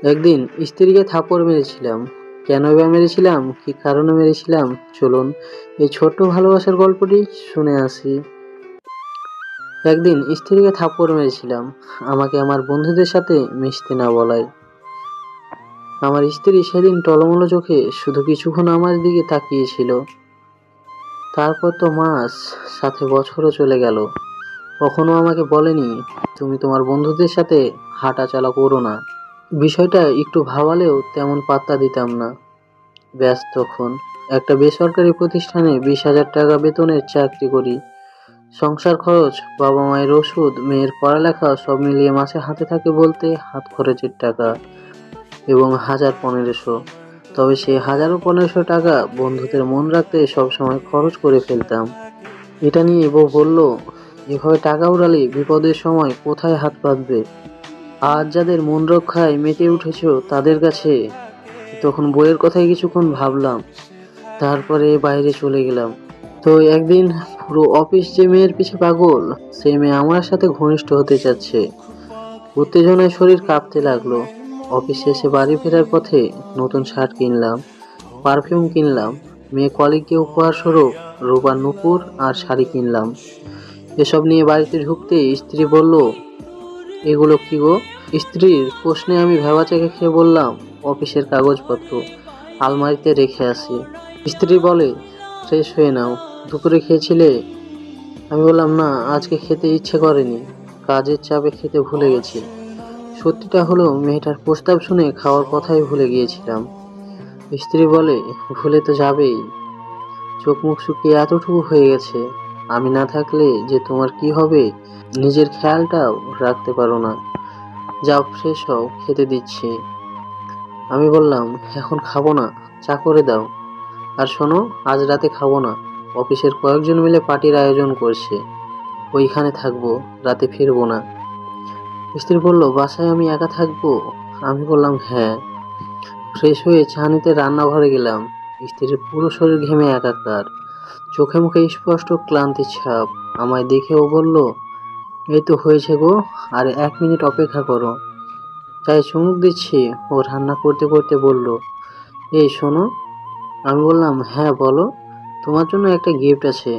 একদিন স্ত্রীকে থাপ্পড় মেরেছিলাম। কেন বা মেরেছিলাম, কি কারণে মেরেছিলাম, চলুন এই ছোট্ট ভালোবাসার গল্পটি শুনে আসি। একদিন স্ত্রীকে থাপ্পড় মেরেছিলাম, আমাকে আমার বন্ধুদের সাথে মিশতে না বলায়। আমার স্ত্রী সেদিন টলমলো চোখে শুধু কিছুক্ষণ আমার দিকে তাকিয়েছিল। তারপর তো মাস, সাথে বছরও চলে গেল। কখনো আমাকে বলেনি, তুমি তোমার বন্ধুদের সাথে হাঁটাচলা করো না। বিষয়টা একটু ভাবালেও তেমন পাত্তা দিতাম না। ব্যাস, তখন একটা বেসরকারি প্রতিষ্ঠানে 20,000 টাকা বেতনের চাকরি করি। সংসার খরচ, বাবা মায়ের ওষুধ, মেয়ের পড়ালেখা সব মিলিয়ে মাসে হাতে থাকে বলতে হাত খরচের টাকা এবং 1,000-1,500। তবে সেই 1,000-1,500 টাকা বন্ধুদের মন রাখতে সবসময় খরচ করে ফেলতাম। এটা নিয়ে বউ বলল, এভাবে টাকা উড়ালে বিপদের সময় কোথায় হাত পাতবে? আজ যাদের মন রক্ষায় মেতে উঠেছ তাদের কাছে। তখন বইয়ের কথাই কিছুক্ষণ ভাবলাম, তারপরে বাইরে চলে গেলাম। তো একদিন পুরো অফিস যে মেয়ের পিছে পাগল, সেই মেয়ে আমার সাথে ঘনিষ্ঠ হতে চাচ্ছে। উত্তেজনায় শরীর কাঁপতে লাগলো। অফিস শেষে বাড়ি ফেরার পথে নতুন শার্ট কিনলাম, পারফিউম কিনলাম, মেয়ে কলিগকে উপহার স্বরূপ রূপার নুপুর আর শাড়ি কিনলাম। এসব নিয়ে বাড়িতে ঢুকতে স্ত্রী বলল, এগুলো কি গো? স্ত্রীর প্রশ্নে আমি ভেবাচাকা খেয়ে বললাম, অফিসের কাগজপত্র, আলমারিতে রেখে আসি। স্ত্রী বলে, ফ্রেশ হয়ে নাও, দুপুরে খেয়েছিলে? আমি বললাম, না, আজকে খেতে ইচ্ছে করেনি, কাজের চাপে খেতে ভুলে গেছি। সত্যিটা হলো, মেয়েটার প্রস্তাব শুনে খাওয়ার কথাই ভুলে গিয়েছিলাম। স্ত্রী বলে, ভুলে তো যাবেই, চোখ মুখ শুকিয়ে এতটুকু হয়ে গেছে, আমি না থাকলে যে তোমার কি হবে নিজের খেয়ালটাও রাখতে পারো না। যাও ফ্রেশ হও, খেতে দিচ্ছি। আমি বললাম, এখন খাবো না, চা করে দাও। আর শোনো, আজ রাতে খাবো না, অফিসের কয়েকজন মিলে পার্টির আয়োজন করছে, ওইখানে থাকবো, রাতে ফিরবো না। স্ত্রী বলল, বাসায় আমি একা থাকবো? আমি বললাম, হ্যাঁ। ফ্রেশ হয়ে চা নিতে রান্নাঘরে গেলাম। স্ত্রীর পুরো শরীর ঘেমে একাকার, চোখে মুখে স্পষ্ট ক্লান্তির ছাপ। আমায় দেখে ও বলল, এই তো হয়েছে গো, আর 1 মিনিট অপেক্ষা করো। তাই চুমুক দিচ্ছি, ও রান্না করতে করতে বলল, এই শোনো। আমি বললাম, হ্যাঁ বলো, তোমার জন্য একটা গিফট আছে।